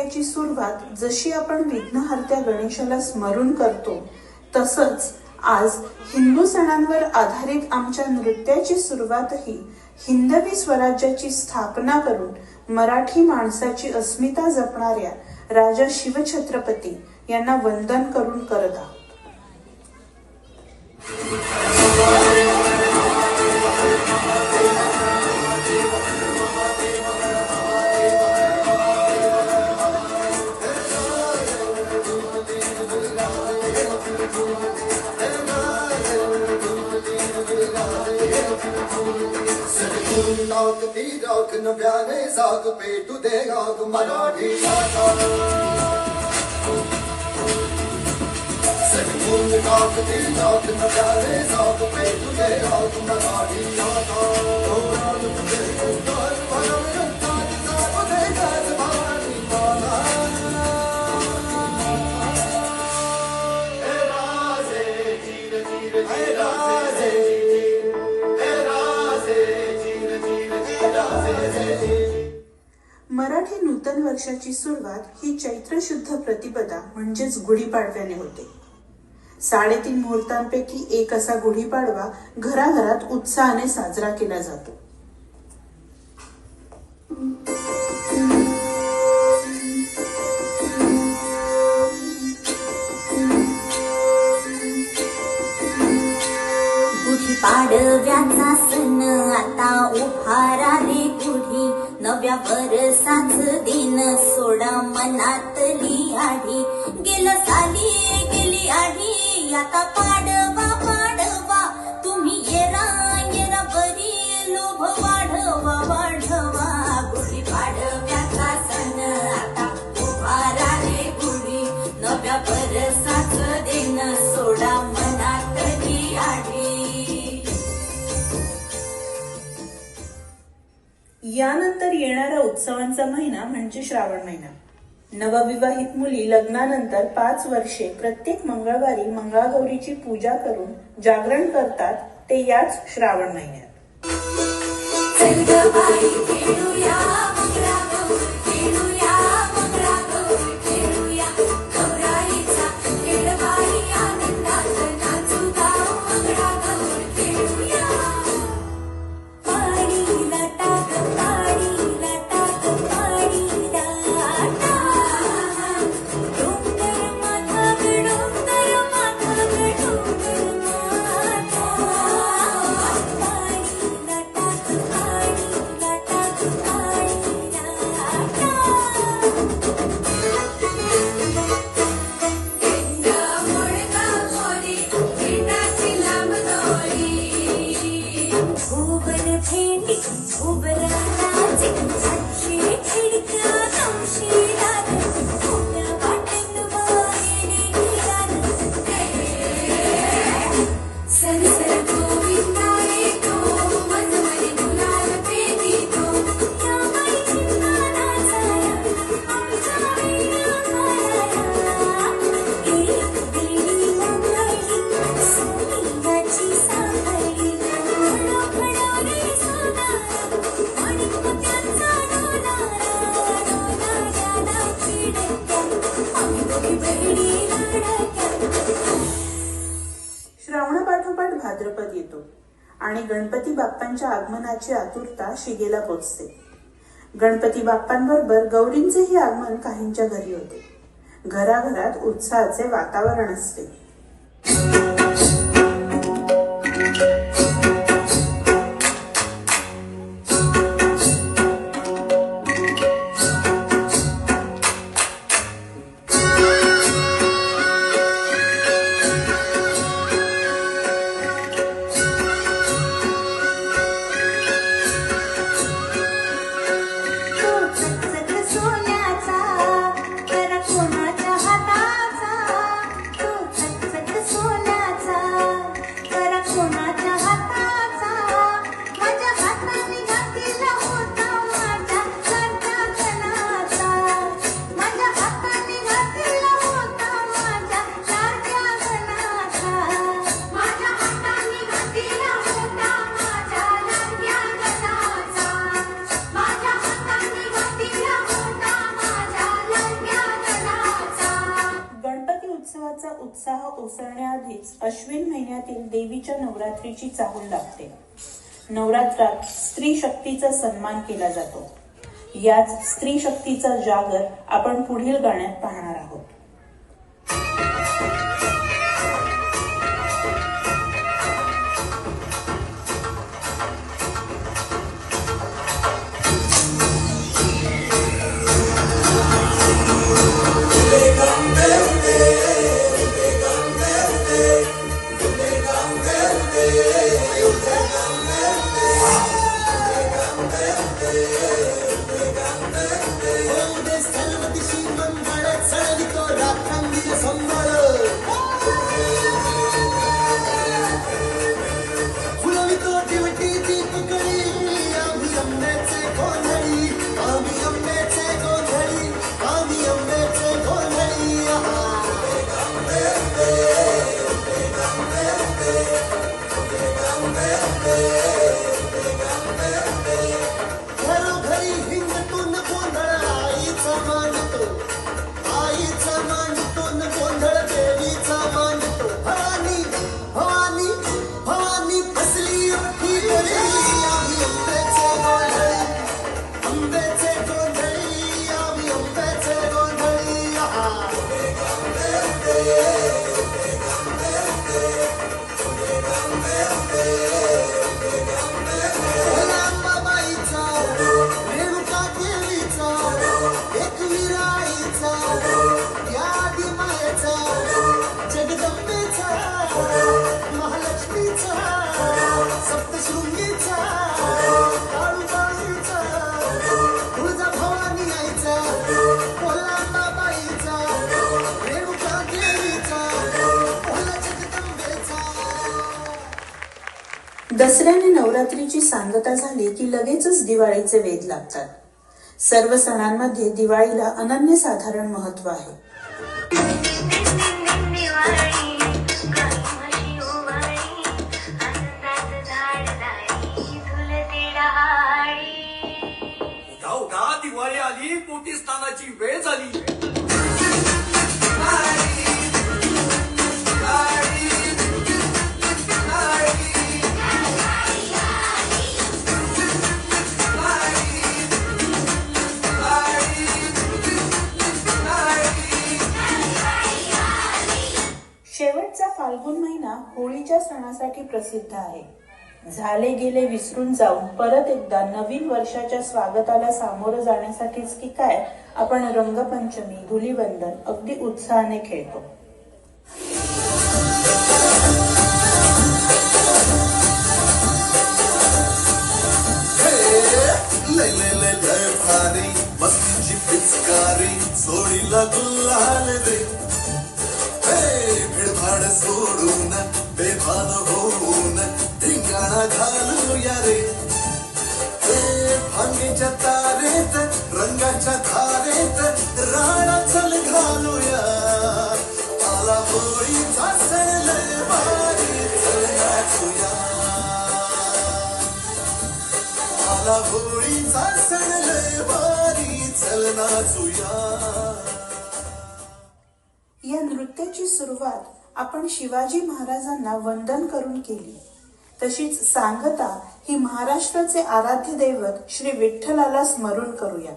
अध्यायाची सुरुवात जशी आपण विघ्नहर्त्या गणेशाला स्मरून करतो, तसंच आज हिंदू सणांवर आधारित आमच्या नृत्याची सुरुवातही हिंदवी स्वराज्याची स्थापना करून मराठी माणसाची अस्मिता जपणाऱ्या राजा शिवछत्रपती यांना वंदन करून करत आहोत. राख नव्याने जाग पेटू दे राग मराठी भाषा. सगळून राख ती राख नव्याने जाग पेटू दे राग मराठी भाषा. राग तुझे उद्धार भरवतात जागू दे गाज भारी माला. हे राजे जीर जीर हे राजे मराठी नूतन वर्षाची सुरुवात ही चैत्र शुद्ध प्रतिपदा म्हणजेच गुढीपाडव्याने होते. 3.5 मुहूर्तांपैकी एक असा गुढीपाडवा घराघरात उत्साहाने साजरा केला जातो. गुढीपाडव्याचा सण आता उभारा रे गुढी. नव्या वर्षाचं दिन सोडा मनातली आढी. गेलं साली गेली आढी आता पाडवा पाडवा. तुम्ही येरा येरा बरी लोभ वाढवा वाढवा. गुढीपाडव्याचा सण आता उभारा रे गुढी. नव्या वर्षाचं दिन सोडा मनातली आढी. यानंतर येणारा उत्सवांचा महिना म्हणजे श्रावण महिना. नवविवाहित मुली लग्नानंतर 5 वर्षे प्रत्येक मंगळवारी मंगळागौरीची पूजा करून जागरण करतात, ते याच श्रावण महिन्यात. श्रावणापाठोपाठ भाद्रपद येतो आणि गणपती बाप्पांच्या आगमनाची आतुरता शिगेला पोचते. गणपती बाप्पांबरोबर गौरींचेही आगमन काहींच्या घरी होते. घराघरात उत्साहाचे वातावरण असते. सोन्याचा तर कोणाच्या हाताचा. नवरात्रोत्सवाचा उत्साह ओसरण्याआधीच अश्विन महिन्यातील देवीच्या नवरात्रीची चाहूल लागते. नवरात्रात स्त्री शक्तीचा सन्मान केला जातो. याच स्त्री शक्तीचा जागर आपण पुढील गाण्यात पाहणार आहोत. दसऱ्याने नवरात्रीची सांगता झाली की लगेचच दिवाळीचे वेध लागतात. सर्व सणांमध्ये दिवाळीला अनन्यसाधारण महत्त्व आहे. उठा दिवाळी आली, पोटी स्नानाची वेळ झाली. शेवटचा फाल्गुन महिना होळीच्या सणासाठी प्रसिद्ध आहे. झाले गेले विसरून जाऊन परत एकदा नवीन वर्षाच्या स्वागताला सामोरं जाण्यासाठीच की काय आपण रंगपंचमी, धुलीवंदन अगदी उत्साहाने खेळतो. मस्तीची पिचकारी सोडीला गुलाल रे, भेडभाड सोडून बेभान होऊन धिंगाणा घालूया रे. भांगेच्या तारेत रंगाच्या धारेत राणा चल घालूया. आला होळीचा सण लय भारी चल नाचूया. आला होळीचा सण लय भारी चल नाचूया. या नृत्याची सुरुवात आपण शिवाजी महाराजांना वंदन करून केली. तशीच सांगता ही महाराष्ट्राचे आराध्य दैवत श्री विठ्ठलाला स्मरून करूया.